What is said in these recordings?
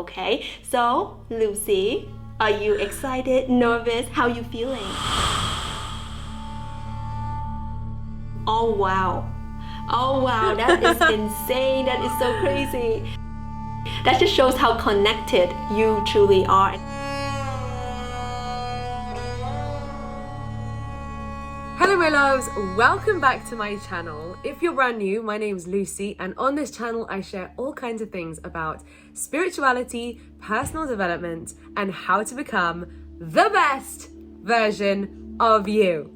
Okay, so Lucie, are you excited, nervous? How you feeling? Oh wow, that is insane. That is so crazy. That just shows how connected you truly are. Hello my loves, welcome back to my channel. If you're brand new, my name is Lucie, and on this channel I share all kinds of things about spirituality, personal development, and how to become the best version of you.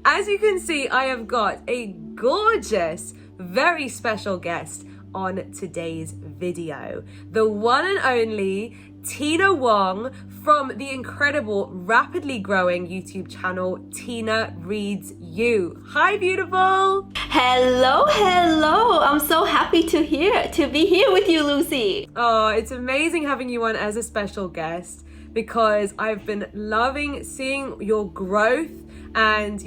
As you can see, I have got a gorgeous, very special guest on today's video. The one and only Tina Wong from the incredible, rapidly growing YouTube channel, Tina Reads You. Hi, beautiful. Hello. I'm so happy to be here with you, Lucie. Oh, it's amazing having you on as a special guest because I've been loving seeing your growth. And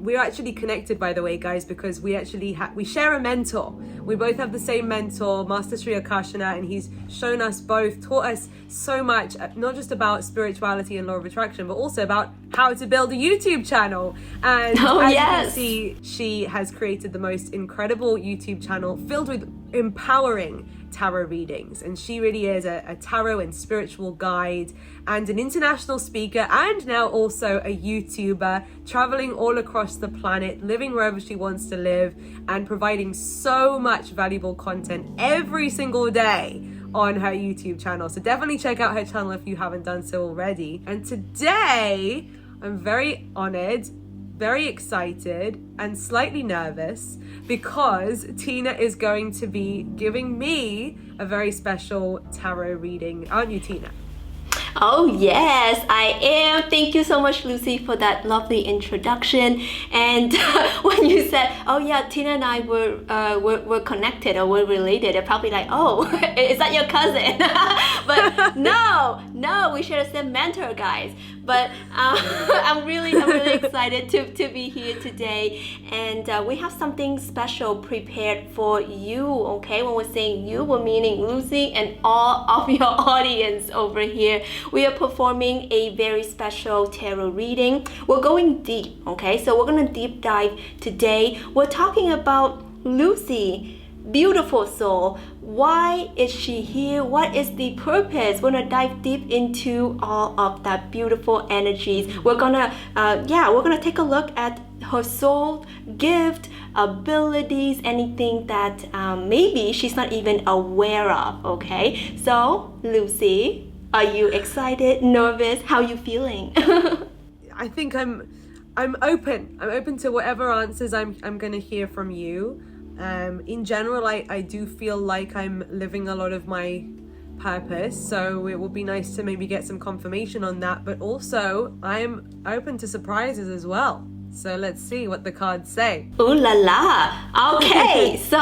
we're actually connected, by the way, guys, because we actually we share a mentor. We both have the same mentor, Master Sri Akashana, and he's shown us both, taught us so much, not just about spirituality and law of attraction, but also about how to build a YouTube channel. And as you can see, she has created the most incredible YouTube channel filled with empowering tarot readings, and she really is a tarot and spiritual guide and an international speaker, and now also a YouTuber, traveling all across the planet, living wherever she wants to live, and providing so much valuable content every single day on her YouTube channel. So definitely check out her channel if you haven't done so already. And today I'm very honored, very excited, and slightly nervous because Tina is going to be giving me a very special tarot reading. Aren't you, Tina? Oh yes, I am. Thank you so much, Lucie, for that lovely introduction. And when you said, "Oh yeah, Tina and I were connected or we're related," they're probably like, "Oh, is that your cousin?" But no, we share the same mentor, guys. But I'm really excited to be here today, and we have something special prepared for you. Okay, when we're saying you, we're meaning Lucie and all of your audience over here. We are performing a very special tarot reading. We're going deep. Okay, so we're gonna deep dive today. We're talking about Lucie. Beautiful soul. Why is she here? What is the purpose? We're gonna dive deep into all of that beautiful energies. We're gonna take a look at her soul gift, abilities, anything that maybe she's not even aware of. Okay, so Lucie, are you excited, nervous? How are you feeling? I think I'm open. I'm open to whatever answers I'm gonna hear from you. In general, I do feel like I'm living a lot of my purpose, so it would be nice to maybe get some confirmation on that, but also I'm open to surprises as well. So let's see what the cards say. Ooh la la. Okay, so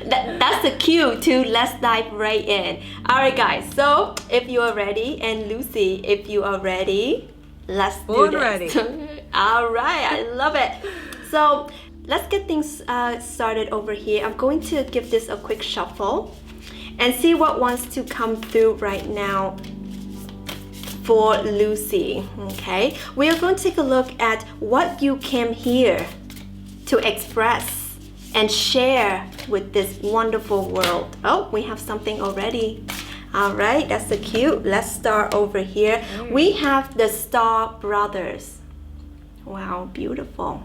that's the cue to let's dive right in. Alright guys, so if you are ready, and Lucie, if you are ready, let's do this. Ready. Alright, I love it. So let's get things started over here. I'm going to give this a quick shuffle and see what wants to come through right now for Lucie. Okay, we are going to take a look at what you came here to express and share with this wonderful world. Oh, we have something already. All right, that's so cute. Let's start over here. We have the Star Brothers. Wow, beautiful.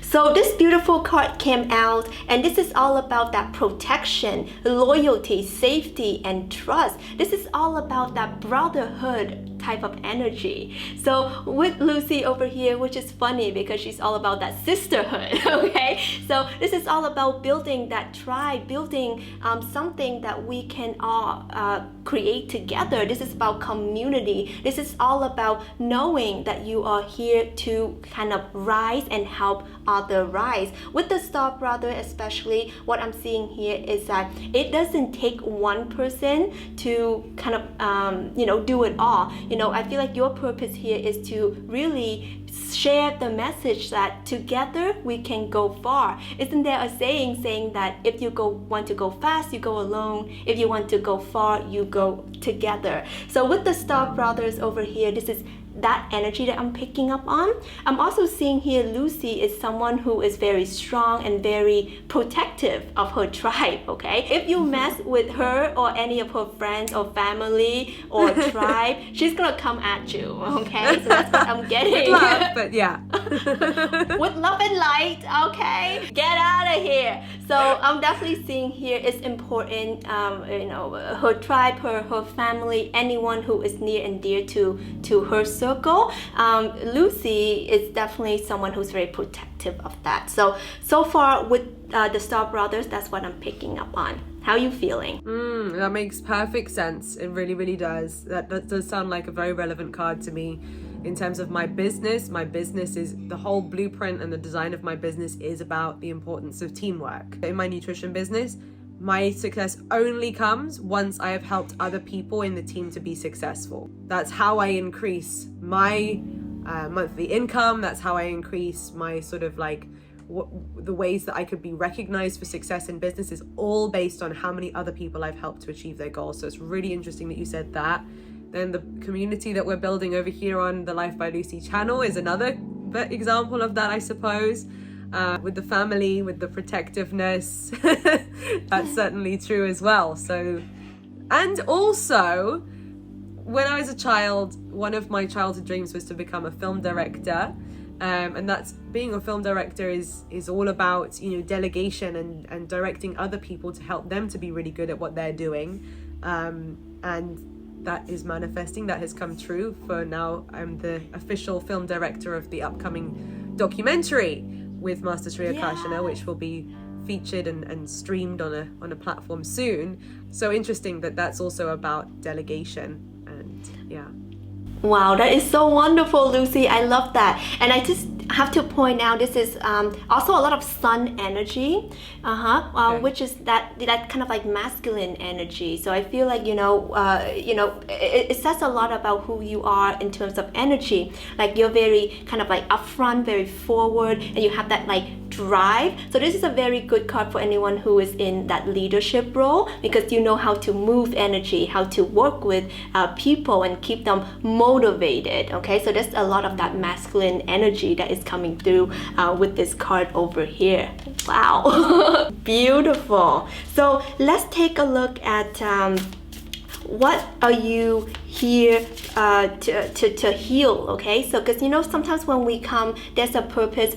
So this beautiful card came out, and this is all about that protection, loyalty, safety, and trust. This is all about that brotherhood type of energy. So with Lucie over here, which is funny because she's all about that sisterhood, okay? So this is all about building that tribe, building something that we can all create together. This is about community. This is all about knowing that you are here to kind of rise and help others rise. With the Star Brother especially, what I'm seeing here is that it doesn't take one person to kind of do it all. I feel like your purpose here is to really share the message that together we can go far. Isn't there a saying that if you want to go fast, you go alone. If you want to go far, you go together. So with the Star Brothers over here, this is that energy that I'm picking up on. I'm also seeing here Lucie is someone who is very strong and very protective of her tribe, okay? If you mess with her or any of her friends or family or tribe, she's gonna come at you, okay? So that's what I'm getting. With love, but yeah. With love and light, okay? Get out of here. So I'm definitely seeing here it's important, her tribe, her family, anyone who is near and dear to her circle. Lucie is definitely someone who's very protective of that. So far with the Star Brothers, that's what I'm picking up on. How are you feeling? That makes perfect sense. It really, really does. That does sound like a very relevant card to me. In terms of my business is the whole blueprint, and the design of my business is about the importance of teamwork. In my nutrition business, my success only comes once I have helped other people in the team to be successful. That's how I increase my monthly income. That's how I increase my sort of like the ways that I could be recognized for success in business is all based on how many other people I've helped to achieve their goals. So it's really interesting that you said that. Then the community that we're building over here on the Life by Lucie channel is another example of that, I suppose. With the family, with the protectiveness, that's certainly true as well. So, and also, when I was a child, one of my childhood dreams was to become a film director. And that's being a film director is all about, delegation and directing other people to help them to be really good at what they're doing. And that is manifesting. That has come true. For now, I'm the official film director of the upcoming documentary with Master Sri Akashana, which will be featured and streamed on a platform soon. So interesting that that's also about delegation. And yeah. Wow, that is so wonderful, Lucie. I love that. And I just have to point out, this is also a lot of sun energy, which is that kind of like masculine energy. So I feel like, it says a lot about who you are in terms of energy. Like you're very kind of like upfront, very forward, and you have that like drive. So this is a very good card for anyone who is in that leadership role, because you know how to move energy, how to work with people and keep them motivated. Okay, so there's a lot of that masculine energy that is coming through with this card over here. Wow. Beautiful. So let's take a look at what are you here to heal, okay? So because sometimes when we come, there's a purpose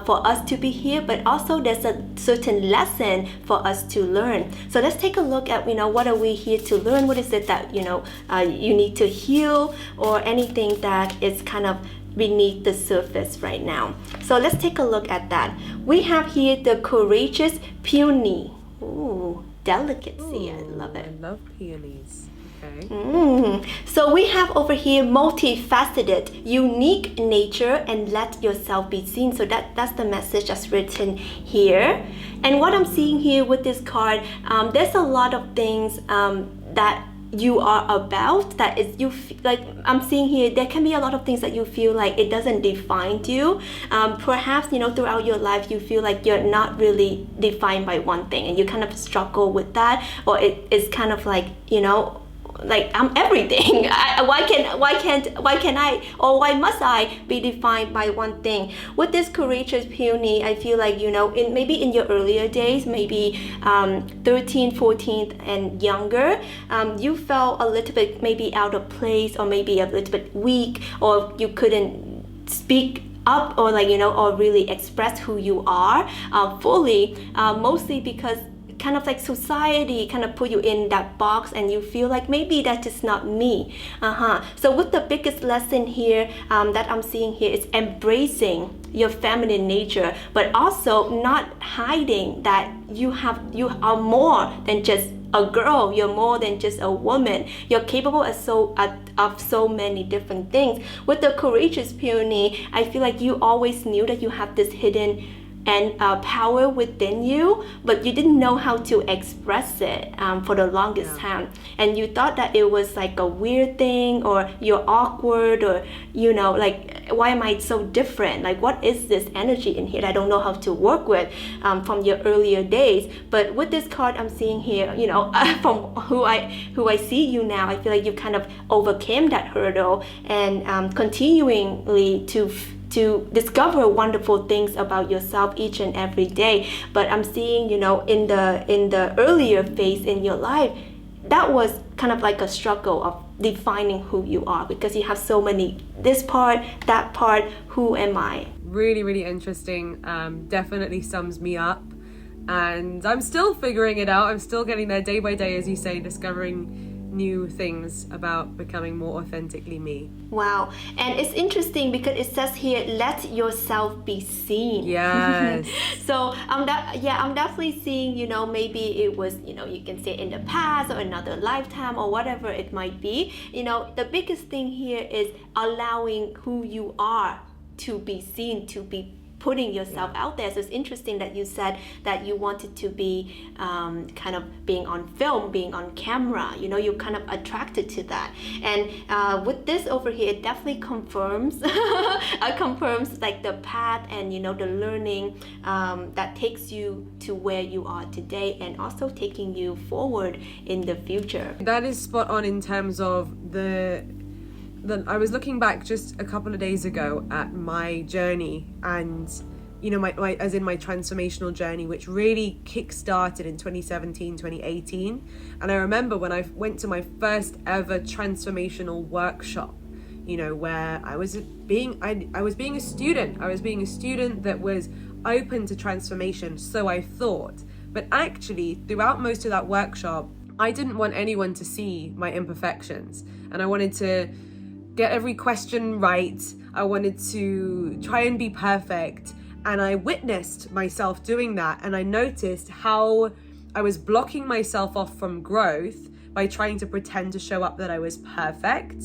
for us to be here, but also there's a certain lesson for us to learn. So let's take a look at what are we here to learn. What is it that you need to heal, or anything that is kind of beneath the surface right now. So let's take a look at that. We have here the courageous peony. Ooh, delicacy. I love it. I love peonies. Okay. So we have over here multifaceted, unique nature, and let yourself be seen. So that's the message that's written here. And what I'm seeing here with this card, there's a lot of things that you are about, that is like I'm seeing here, there can be a lot of things that you feel like it doesn't define you. Perhaps throughout your life you feel like you're not really defined by one thing, and you kind of struggle with that, or it is kind of like like I'm everything. Why must I be defined by one thing? With this courageous peony, I feel like maybe in your earlier days, maybe 13, 14 and younger, you felt a little bit maybe out of place, or maybe a little bit weak, or you couldn't speak up, or or really express who you are fully, mostly because kind of like society kind of put you in that box, and you feel like maybe that is not me. So with the biggest lesson here that I'm seeing here is embracing your feminine nature, but also not hiding that you are more than just a girl, you're more than just a woman. You're capable of so many different things. With the courageous peony, I feel like you always knew that you have this hidden and power within you, but you didn't know how to express it for the longest time. And you thought that it was like a weird thing, or you're awkward, or like, why am I so different? Like, what is this energy in here that I don't know how to work with from your earlier days? But with this card I'm seeing here, from who I see you now, I feel like you kind of overcame that hurdle and continuingly to discover wonderful things about yourself each and every day. But I'm seeing, in the earlier phase in your life, that was kind of like a struggle of defining who you are, because you have so many, this part, that part, who am I? Really, really interesting. Definitely sums me up. And I'm still figuring it out. I'm still getting there day by day, as you say, discovering new things about becoming more authentically me. Wow. And it's interesting because it says here, let yourself be seen. Yes. So I'm definitely seeing, maybe it was, you can say in the past or another lifetime or whatever it might be. The biggest thing here is allowing who you are to be seen, to be putting yourself out there. So it's interesting that you said that you wanted to be kind of being on film, being on camera. You're kind of attracted to that. And with this over here, it definitely confirms confirms like the path and the learning that takes you to where you are today, and also taking you forward in the future. That is spot on in terms of I was looking back just a couple of days ago at my journey, and my as in my transformational journey, which really kick-started in 2017, 2018. And I remember when I went to my first ever transformational workshop, where I was being a student. I was being a student that was open to transformation, so I thought. But actually, throughout most of that workshop, I didn't want anyone to see my imperfections, and I wanted to get every question right. I wanted to try and be perfect, and I witnessed myself doing that, and I noticed how I was blocking myself off from growth by trying to pretend to show up that I was perfect.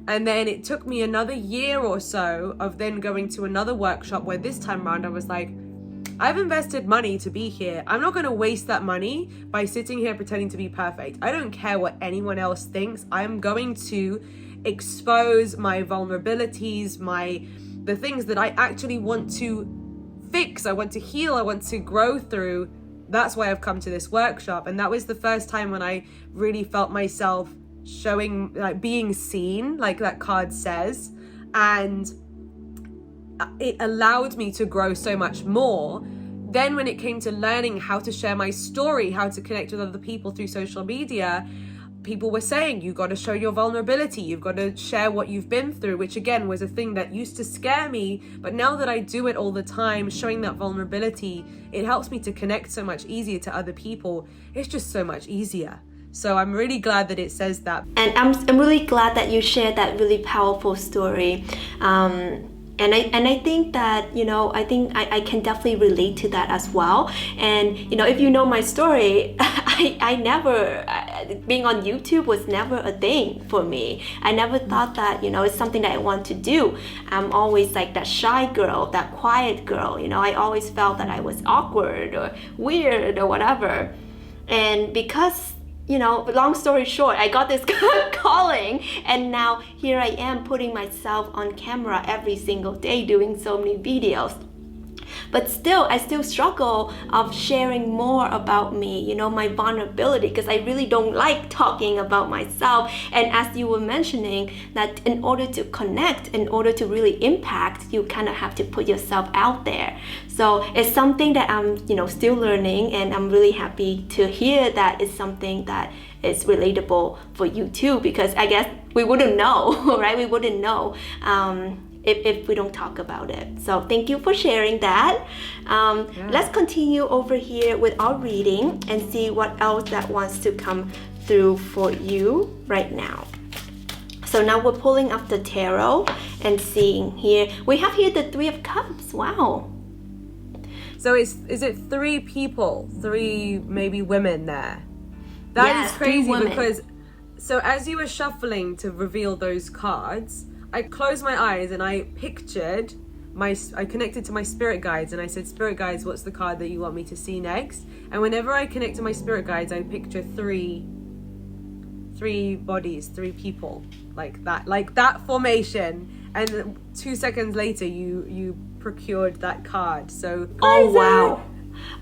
And then it took me another year or so of then going to another workshop where this time around I was like, I've invested money to be here. I'm not going to waste that money by sitting here pretending to be perfect. I don't care what anyone else thinks. I'm going to expose my vulnerabilities, the things that I actually want to fix, I want to heal, I want to grow through. That's why I've come to this workshop. And that was the first time when I really felt myself showing, like, being seen, like that card says. And it allowed me to grow so much more. Then when it came to learning how to share my story, how to connect with other people through social media, people were saying, you got to show your vulnerability, you've got to share what you've been through, which again was a thing that used to scare me. But now that I do it all the time, showing that vulnerability, it helps me to connect so much easier to other people. It's just so much easier. So I'm really glad that it says that. And I'm really glad that you shared that really powerful story. And I think that, I can definitely relate to that as well. And, if you know my story, I never, being on YouTube was never a thing for me. I never thought that, it's something that I want to do. I'm always like that shy girl, that quiet girl, I always felt that I was awkward or weird or whatever. And because long story short, I got this calling, and now here I am putting myself on camera every single day doing so many videos. But still, I still struggle of sharing more about me, my vulnerability, because I really don't like talking about myself. And as you were mentioning, that in order to connect, in order to really impact, you kind of have to put yourself out there. So it's something that I'm, still learning, and I'm really happy to hear that it's something that is relatable for you too, because I guess we wouldn't know, right? We wouldn't know if we don't talk about it. So thank you for sharing that. Let's continue over here with our reading and see what else that wants to come through for you right now. So now we're pulling up the tarot and seeing here. We have here the Three of Cups. Wow. So is it three people, three maybe women there? That is crazy, because so as you were shuffling to reveal those cards, I closed my eyes and I pictured I connected to my spirit guides, and I said, spirit guides, what's the card that you want me to see next? And whenever I connect to my spirit guides, I picture three bodies, three people, like that formation. And 2 seconds later, you procured that card. So oh wow.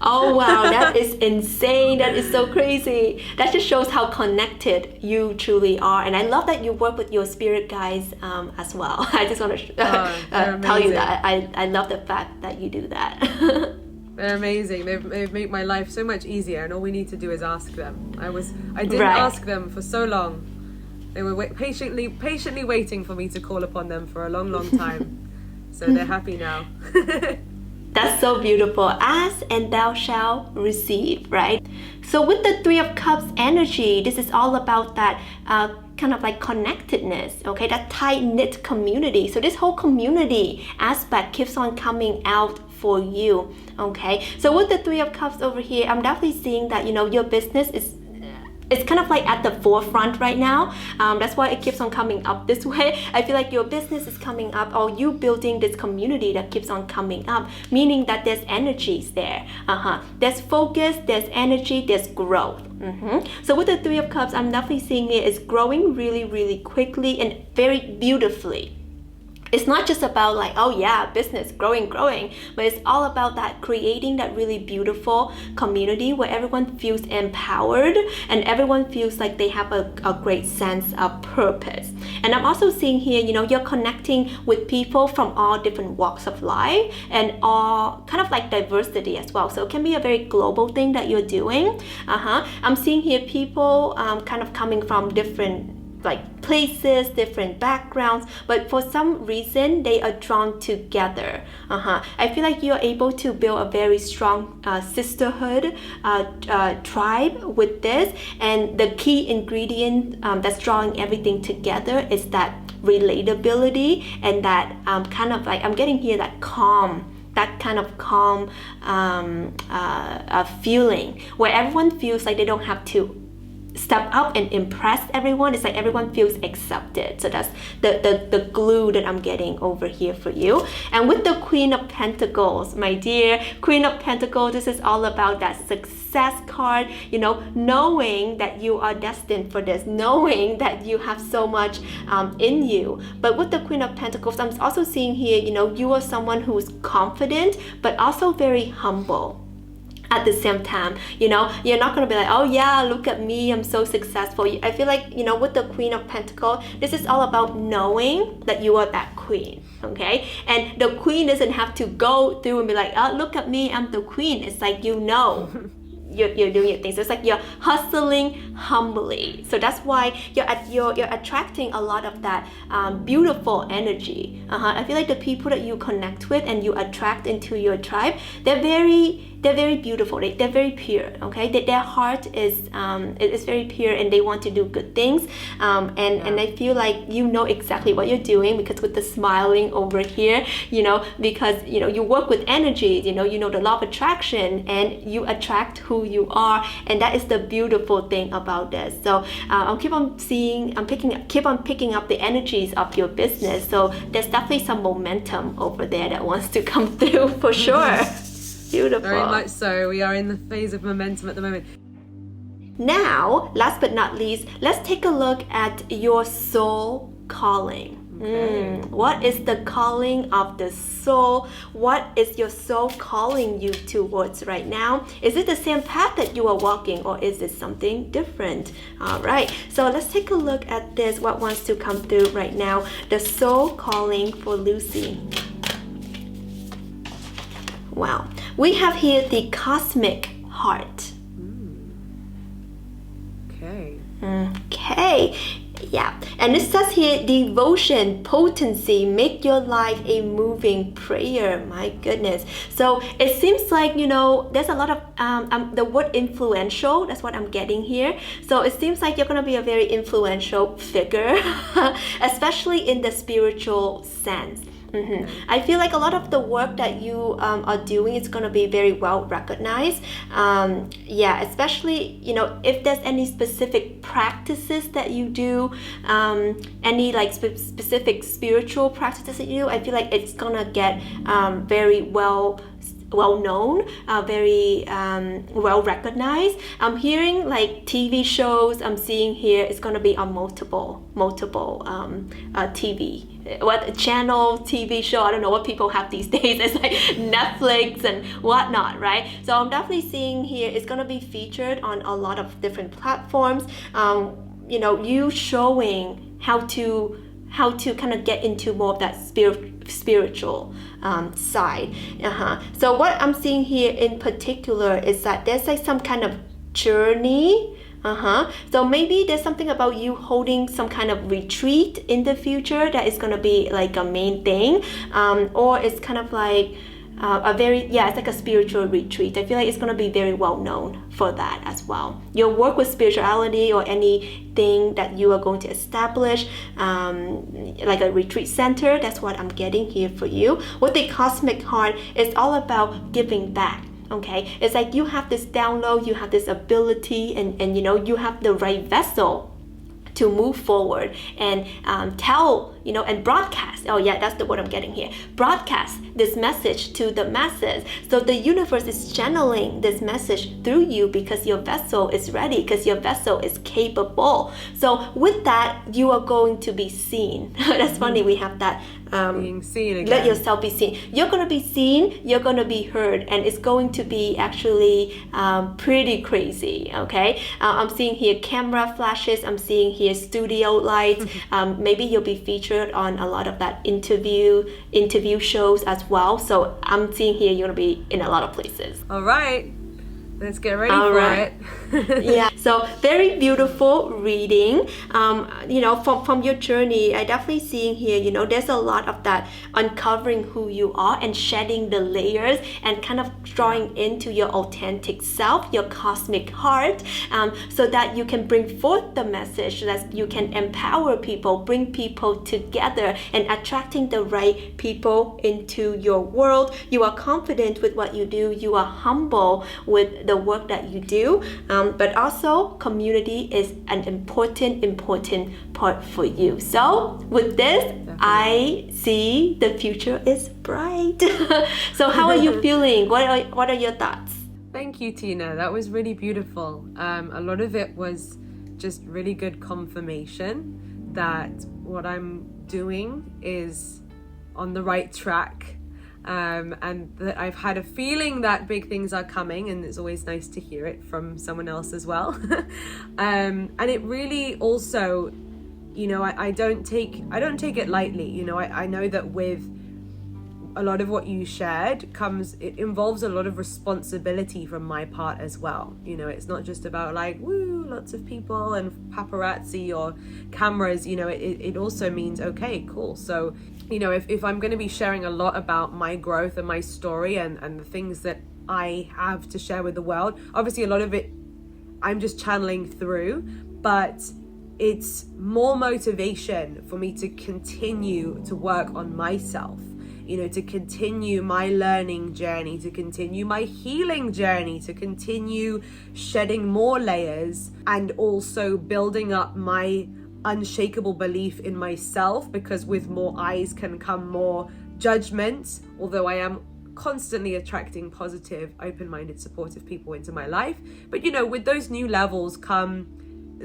Oh wow, that is insane. That is so crazy. That just shows how connected you truly are. And I love that you work with your spirit guides as well. I just want to tell you that. I love the fact that you do that. They're amazing. They've made my life so much easier, and all we need to do is ask them. I didn't ask them for so long. They were patiently waiting for me to call upon them for a long time. So they're happy now. That's so beautiful. Ask and thou shalt receive, right? So with the Three of Cups energy, this is all about that kind of like connectedness, okay? That tight-knit community. So this whole community aspect keeps on coming out for you, okay? So with the Three of Cups over here, I'm definitely seeing that, your business is it's kind of like at the forefront right now. That's why it keeps on coming up this way. I feel like your business is coming up, or you building this community that keeps on coming up, meaning that there's energies there. There's focus, there's energy, there's growth. So with the Three of Cups, I'm definitely seeing it is growing really, really quickly and very beautifully. It's not just about like, oh yeah, business growing, but it's all about that creating that really beautiful community where everyone feels empowered and everyone feels like they have a great sense of purpose. And I'm also seeing here, you're connecting with people from all different walks of life and all kind of like diversity as well. So it can be a very global thing that you're doing. I'm seeing here people kind of coming from different like places, different backgrounds, but for some reason they are drawn together. I feel like you're able to build a very strong sisterhood tribe with this, and the key ingredient that's drawing everything together is that relatability and that kind of like, I'm getting here that kind of calm feeling where everyone feels like they don't have to step up and impress everyone. It's like everyone feels accepted. So that's the glue that I'm getting over here for you. And with the Queen of Pentacles, my dear Queen of Pentacles, this is all about that success card, knowing that you are destined for this, knowing that you have so much in you. But with the Queen of Pentacles, I'm also seeing here, you are someone who is confident but also very humble. At the same time, you're not going to be like, oh yeah, look at me, I'm so successful. I feel like, with the Queen of Pentacles, this is all about knowing that you are that queen, okay? And the queen doesn't have to go through and be like, oh, look at me, I'm the queen. It's like, you're doing your things. So it's like you're hustling humbly. So that's why you're attracting a lot of that beautiful energy. I feel like the people that you connect with and you attract into your tribe, they're very beautiful. They're very pure. Okay, their heart is very pure and they want to do good things. And I feel like exactly what you're doing, because with the smiling over here, because you work with energy. You know the law of attraction, and you attract who you are, and that is the beautiful thing about this. So I'll keep on picking up the energies of your business. So there's definitely some momentum over there that wants to come through for sure. Beautiful. Very much so. We are in the phase of momentum at the moment. Now, last but not least, let's take a look at your soul calling. Okay. What is the calling of the soul? What is your soul calling you towards right now? Is it the same path that you are walking, or is it something different? All right, so let's take a look at this. What wants to come through right now? The soul calling for Lucie. Wow, we have here the cosmic heart. Okay. Yeah, and it says here, devotion, potency, make your life a moving prayer. My goodness. So it seems like, there's a lot of, the word influential, that's what I'm getting here. So it seems like you're going to be a very influential figure, especially in the spiritual sense. I feel like a lot of the work that you are doing is going to be very well recognized. Especially, if there's any specific practices that you do, any like specific spiritual practices that you do, I feel like it's going to get very well known, very well recognized. I'm hearing like TV shows. I'm seeing here it's going to be on multiple TV. What channel TV show? I don't know what people have these days. It's like Netflix and whatnot, right? So I'm definitely seeing here it's going to be featured on a lot of different platforms. You showing how to kind of get into more of that spiritual side. So what I'm seeing here in particular is that there's like some kind of journey. So maybe there's something about you holding some kind of retreat in the future that is going to be like a main thing, or it's kind of like it's like a spiritual retreat. I feel like it's going to be very well known for that as well. Your work with spirituality or anything that you are going to establish, like a retreat center, that's what I'm getting here for you. With the cosmic heart, it's all about giving back. Okay, it's like you have this download, you have this ability, and you have the right vessel to move forward and tell, and broadcast. Oh yeah, that's the word I'm getting here. Broadcast this message to the masses. So the universe is channeling this message through you because your vessel is ready, because your vessel is capable. So with that, you are going to be seen. That's funny, we have that. Being seen again. Let yourself be seen. You're going to be seen, you're going to be heard, and it's going to be actually pretty crazy, okay? I'm seeing here camera flashes, I'm seeing here studio lights. Maybe you'll be featured on a lot of that interview shows as well. So I'm seeing here you're going to be in a lot of places. All right. Let's get ready for it. Yeah, so very beautiful reading. From your journey, I definitely seeing here, there's a lot of that uncovering who you are and shedding the layers and kind of drawing into your authentic self, your cosmic heart, so that you can bring forth the message, that you can empower people, bring people together and attracting the right people into your world. You are confident with what you do. You are humble with the work that you do, but also community is an important part for you. So with this, definitely, I see the future is bright. So how are you feeling? What are your thoughts? Thank you, Tina. That was really beautiful. A lot of it was just really good confirmation that what I'm doing is on the right track. And that I've had a feeling that big things are coming, and it's always nice to hear it from someone else as well. And it really also, I don't take it lightly. I know that with a lot of what you shared it involves a lot of responsibility from my part as well. It's not just about like, woo, lots of people and paparazzi or cameras. It also means, okay, cool. So, if I'm going to be sharing a lot about my growth and my story and the things that I have to share with the world, obviously a lot of it I'm just channeling through, but it's more motivation for me to continue to work on myself, to continue my learning journey, to continue my healing journey, to continue shedding more layers, and also building up my unshakable belief in myself, because with more eyes can come more judgment. Although I am constantly attracting positive, open-minded, supportive people into my life, but with those new levels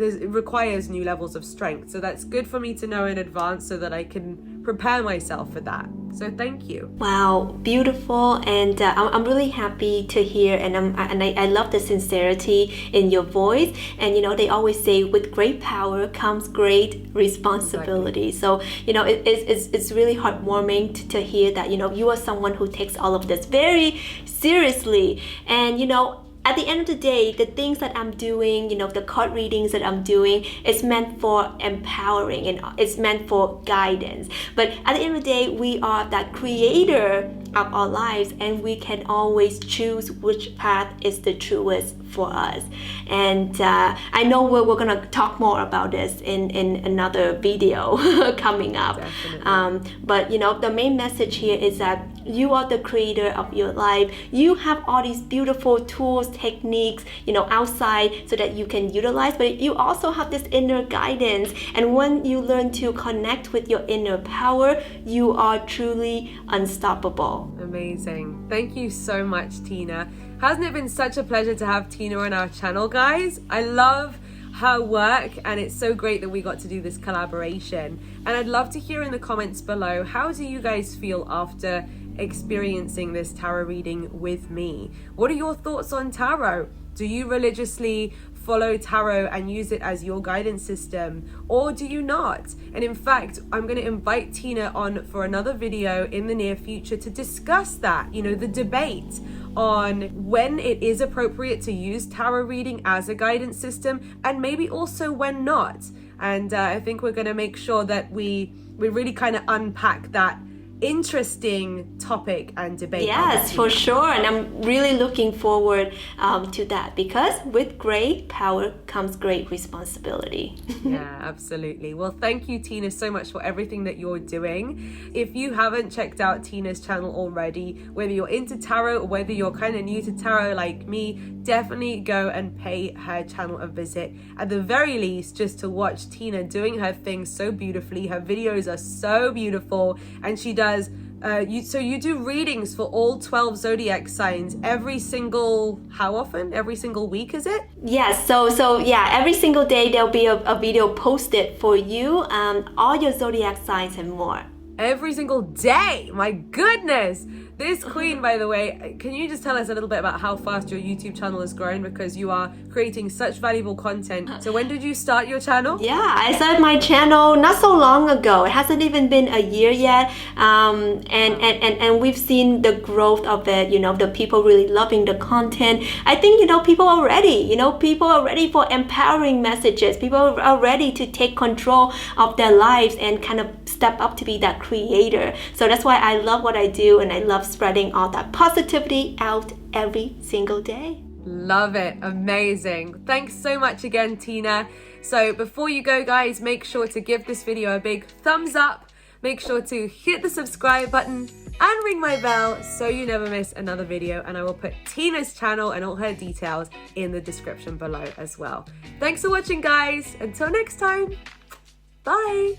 it requires new levels of strength. So that's good for me to know in advance so that I can prepare myself for that. So thank you. Wow, beautiful. And I'm really happy to hear, and I love the sincerity in your voice. And they always say with great power comes great responsibility. Exactly. So it's really heartwarming to hear that you are someone who takes all of this very seriously. And at the end of the day, the things that I'm doing, the card readings that I'm doing, it's meant for empowering and it's meant for guidance. But at the end of the day, we are that creator of our lives, and we can always choose which path is the truest for us. And I know we're going to talk more about this in another video coming up. But you know, the main message here is that you are the creator of your life. You have all these beautiful tools, techniques, you know, outside so that you can utilize, but you also have this inner guidance. And when you learn to connect with your inner power, you are truly unstoppable. Amazing. Thank you so much, Tina. Hasn't it been such a pleasure to have Tina on our channel, guys? I love her work, and it's so great that we got to do this collaboration. And I'd love to hear in the comments below, how do you guys feel after experiencing this tarot reading with me? What are your thoughts on tarot? Do you religiously follow tarot and use it as your guidance system, or do you not? And in fact, I'm going to invite Tina on for another video in the near future to discuss that, you know, the debate on when it is appropriate to use tarot reading as a guidance system, and maybe also when not. And I think we're going to make sure that we really kind of unpack that interesting topic and debate. Yes, for sure. And I'm really looking forward to that, because with great power comes great responsibility. Yeah, absolutely. Well, thank you, Tina, so much for everything that you're doing. If you haven't checked out Tina's channel already, whether you're into tarot or whether you're kind of new to tarot like me, definitely go and pay her channel a visit. At the very least, just to watch Tina doing her thing so beautifully. Her videos are so beautiful, and she does so you do readings for all 12 zodiac signs every single, how often? Every single week, is it? Yes, so yeah, every single day there'll be a video posted for you, all your zodiac signs and more. Every single day, my goodness. This queen, by the way, can you just tell us a little bit about how fast your YouTube channel has grown, because you are creating such valuable content. So when did you start your channel? Yeah, I started my channel not so long ago. It hasn't even been a year yet. And we've seen the growth of it, you know, the people really loving the content. I think, you know, people are ready. You know, people are ready for empowering messages. People are ready to take control of their lives and kind of step up to be that creator. So that's why I love what I do, and I love spreading all that positivity out every single day. Love it. Amazing. Thanks so much again, Tina. So before you go, guys, make sure to give this video a big thumbs up. Make sure to hit the subscribe button and ring my bell so you never miss another video. And I will put Tina's channel and all her details in the description below as well. Thanks for watching, guys. Until next time. Bye.